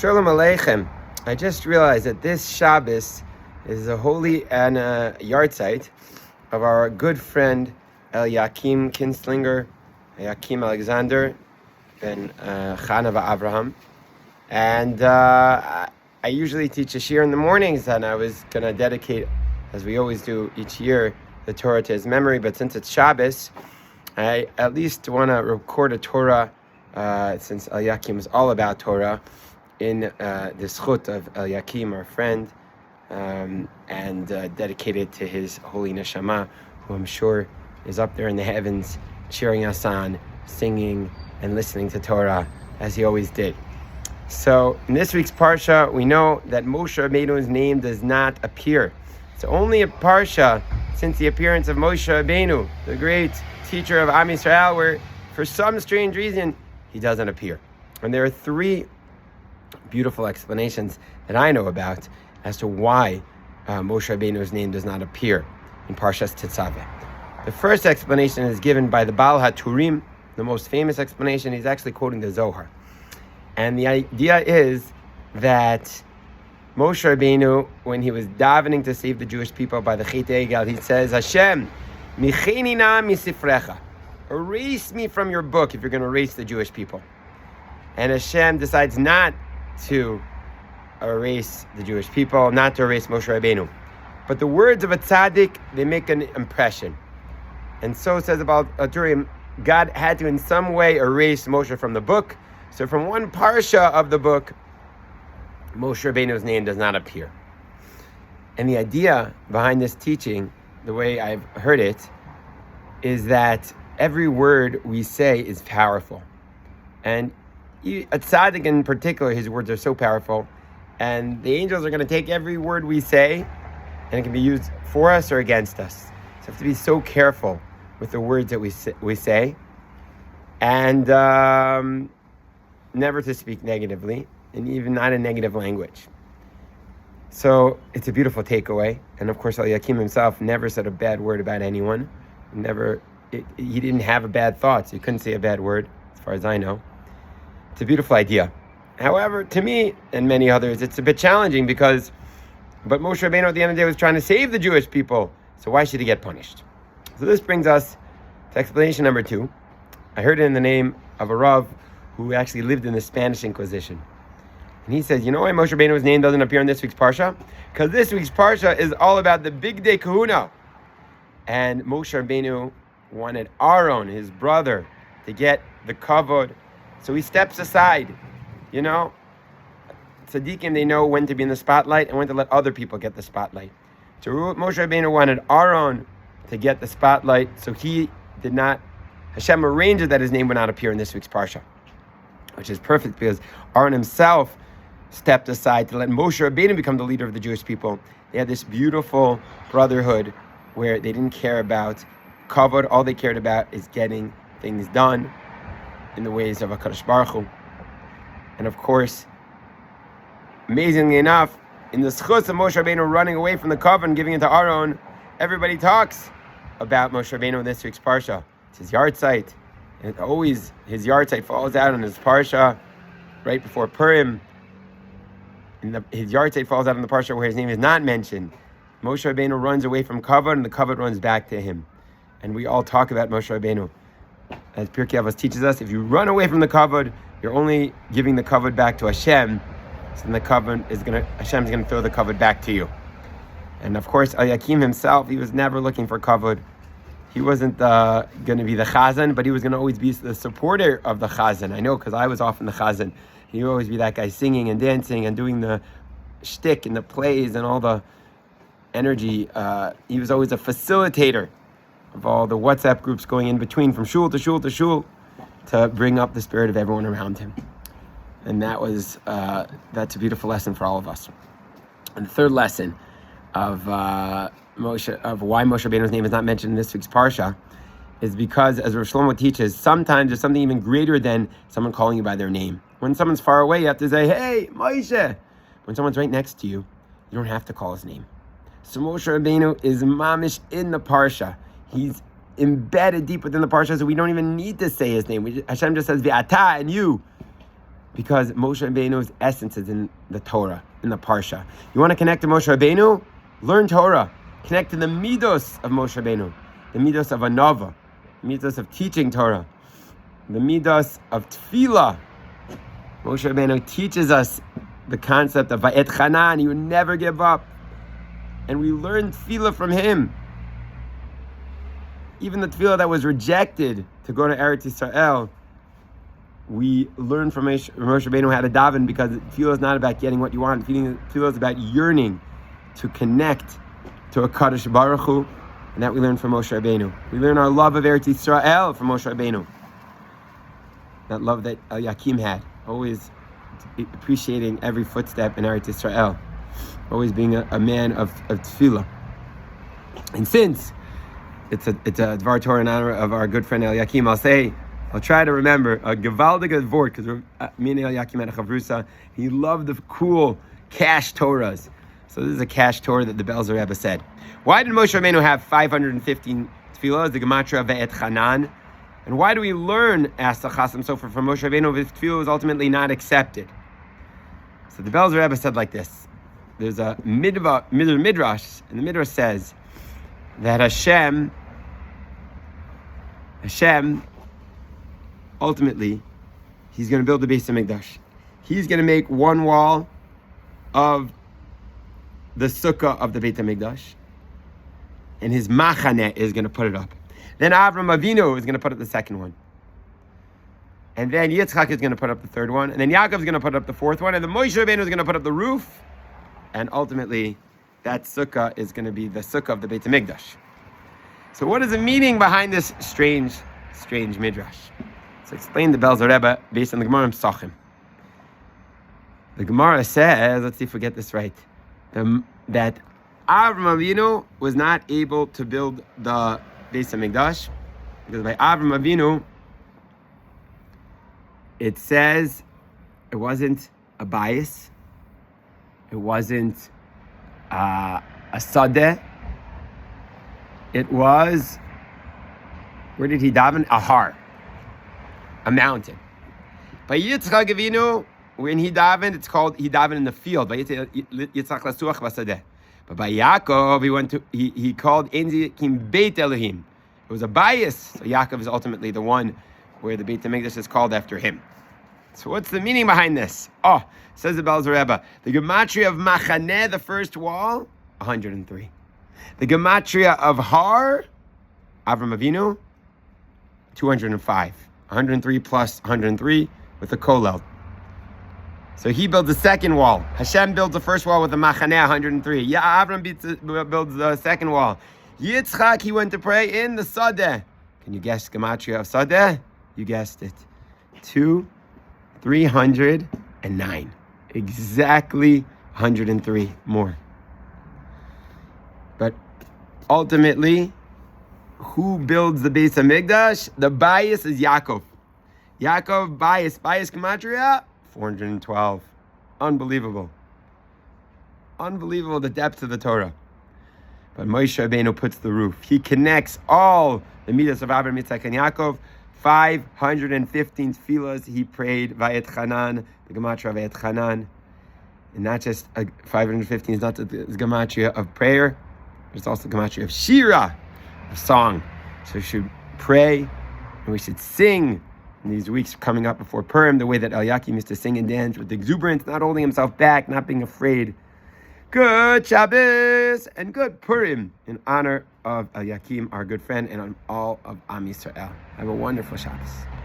Shalom Aleichem. I just realized that this Shabbos is a holy and yard site of our good friend Elyakee Kinslinger, Elyakee Alexander ben Chana Avraham. And I usually teach a shir in the mornings, and I was going to dedicate, as we always do each year, the Torah to his memory. But since it's Shabbos, I at least want to record a Torah, since Elyakee is all about Torah, in the zchut of Elyakee, our friend, and dedicate it to his holy neshama, who I'm sure is up there in the heavens, cheering us on, singing and listening to Torah, as he always did. So in this week's parsha, we know that Moshe Rabbeinu's name does not appear. It's only a parsha since the appearance of Moshe Rabbeinu, the great teacher of Am Yisrael, where for some strange reason he doesn't appear. And there are three beautiful explanations that I know about as to why Moshe Rabbeinu's name does not appear in Parshas Tetzaveh. The first explanation is given by the Baal HaTurim, the most famous explanation. He's actually quoting the Zohar. And the idea is that Moshe Rabbeinu, when he was davening to save the Jewish people by the Chet Egel, he says, Hashem, micheni na misifrecha, erase me from your book if you're going to erase the Jewish people. And Hashem decides not to erase the Jewish people, not to erase Moshe Rabbeinu. But the words of a tzaddik, they make an impression. And so it says about Turim, God had to in some way erase Moshe from the book. So from one parsha of the book, Moshe Rabbeinu's name does not appear. And the idea behind this teaching, the way I've heard it, is that every word we say is powerful. And a tzaddik in particular, his words are so powerful. And the angels are going to take every word we say, and it can be used for us or against us. So we have to be so careful with the words that we say. And never to speak negatively, and even not in negative language. So it's a beautiful takeaway. And of course, Elyakee himself never said a bad word about anyone. He didn't have a bad thought, so he couldn't say a bad word, as far as I know. It's a beautiful idea. However, to me and many others, it's a bit challenging but Moshe Rabbeinu at the end of the day was trying to save the Jewish people, so why should he get punished? So this brings us to explanation number 2. I heard it in the name of a Rav who actually lived in the Spanish Inquisition. And he says, you know why Moshe Rabbeinu's name doesn't appear in this week's Parsha? Because this week's Parsha is all about the big day kahuna. And Moshe Rabbeinu wanted Aaron, his brother, to get the kavod. So he steps aside. You know, tzaddikim, they know when to be in the spotlight and when to let other people get the spotlight. So Moshe Rabbeinu wanted Aaron to get the spotlight, so he did not, Hashem arranged that his name would not appear in this week's Parsha, which is perfect because Aaron himself stepped aside to let Moshe Rabbeinu become the leader of the Jewish people. They had this beautiful brotherhood where they didn't care about kavod. All they cared about is getting things done in the ways of HaKadosh Baruch Hu. And of course, amazingly enough, in the zchus of Moshe Rabbeinu running away from the kavod and giving it to Aaron, everybody talks about Moshe Rabbeinu in this week's Parsha. It's his yard site. And always his yard site falls out on his parsha right before Purim. His yard site falls out on the parsha where his name is not mentioned. Moshe Rabbeinu runs away from kavod, and the kavod runs back to him. And we all talk about Moshe Rabbeinu. As Pirkei Avos teaches us, if you run away from the kavod, you're only giving the kavod back to Hashem. So then Hashem's gonna throw the kavod back to you. And of course, Elyakee himself, he was never looking for kavod. He wasn't going to be the chazan, but he was going to always be the supporter of the chazan. I know because I was often the chazan. He would always be that guy singing and dancing and doing the shtick and the plays and all the energy. He was always a facilitator of all the WhatsApp groups going in between from shul to shul to shul to bring up the spirit of everyone around him. And that's a beautiful lesson for all of us. And the third lesson of why Moshe Rabbeinu's name is not mentioned in this week's Parsha is because, as Rav Shlomo teaches, sometimes there's something even greater than someone calling you by their name. When someone's far away, you have to say, hey, Moshe. When someone's right next to you, you don't have to call his name. So Moshe Rabbeinu is mamish in the Parsha. He's embedded deep within the Parsha, so we don't even need to say his name. Hashem just says, V'ata, and you. because Moshe Rabbeinu's essence is in the Torah, in the Parsha. You want to connect to Moshe Rabbeinu? Learn Torah. Connect to the midos of Moshe Rabbeinu, the midos of Anava, the midos of teaching Torah, the midos of Tefillah. Moshe Rabbeinu teaches us the concept of Va'et Chanan, you never give up. And we learn Tefillah from him. Even the Tefillah that was rejected to go to Eretz Yisrael, we learn from Moshe Rabbeinu how to daven, because Tefillah is not about getting what you want. Tefillah is about yearning to connect to a Kadosh Baruch Hu, and that we learn from Moshe Rabbeinu. We learn our love of Eretz Yisrael from Moshe Rabbeinu. That love that Elyakee had, always appreciating every footstep in Eretz Yisrael, always being a man of Tefillah. And since it's a dvar Torah in honor of our good friend Elyakee, I'll try to remember a gevaldige dvar, because me and Elyakee had a chavrusa. He loved the cool cash Torahs. So this is a cash Torah that the Belzer Rebbe said. Why did Moshe Rabbeinu have 515 tefillahs, the gematria Ve'et Chanan? And why do we learn, asked the Chasam Sofer, from Moshe Rabbeinu, if his tefillah was ultimately not accepted? So the Belzer Rebbe said like this. There's a midrash, and the midrash says that Hashem, ultimately, he's going to build the Beis HaMikdash. He's going to make one wall of the sukkah of the Beit HaMikdash, and his machaneh is going to put it up. Then Avram Avinu is going to put up the second one. And then Yitzchak is going to put up the third one. And then Yaakov is going to put up the fourth one. And then Moshe Rabbeinu is going to put up the roof. And ultimately, that sukkah is going to be the sukkah of the Beit HaMikdash. So what is the meaning behind this strange midrash? So explain the Belzer Rebbe based on the Gemara in Psachim. The Gemara says, let's see if we get this right, that Avram Avinu was not able to build the Beis HaMikdash, because by Avram Avinu, it says it wasn't a bias, it wasn't a sadeh, it was, where did he daven? A har, a mountain. By Yitzchak Avinu, when he davened, it's called, he davened in the field. By Yitzchak lasuach basadeh. But by Yaakov, he called Enzi Kim Beit Elohim. It was a bias. So Yaakov is ultimately the one where the Beit HaMikdash is called after him. So what's the meaning behind this? Oh, says the Belzer Rebbe, the gematria of Machaneh, the first wall, 103. The gematria of Har, Avram Avinu, 205. 103 plus 103 with the kolel. So he builds the second wall. Hashem builds the first wall with the machaneh, 103. Avram builds the second wall. Yitzchak, he went to pray in the sadeh. Can you guess gematria of sadeh? You guessed it. 309. Exactly 103 more. But ultimately, who builds the Beis HaMikdash? The bias is Yaakov. Yaakov, bias gematria, 412. Unbelievable. Unbelievable, the depth of the Torah. But Moshe Rabbeinu puts the roof. He connects all the midas of Abraham, Yitzchak, and Yaakov. 515 tefillahs he prayed, Va'et Chanan, the gematria Va'et Chanan. And not just 515 is not the gematria of prayer, but it's also the gematria of shira, of song. So we should pray, and we should sing in these weeks coming up before Purim, the way that Elyakee used to sing and dance with exuberance, not holding himself back, not being afraid. Good Shabbos and good Purim in honor of Elyakee, our good friend, and on all of Am Yisrael. Have a wonderful Shabbos.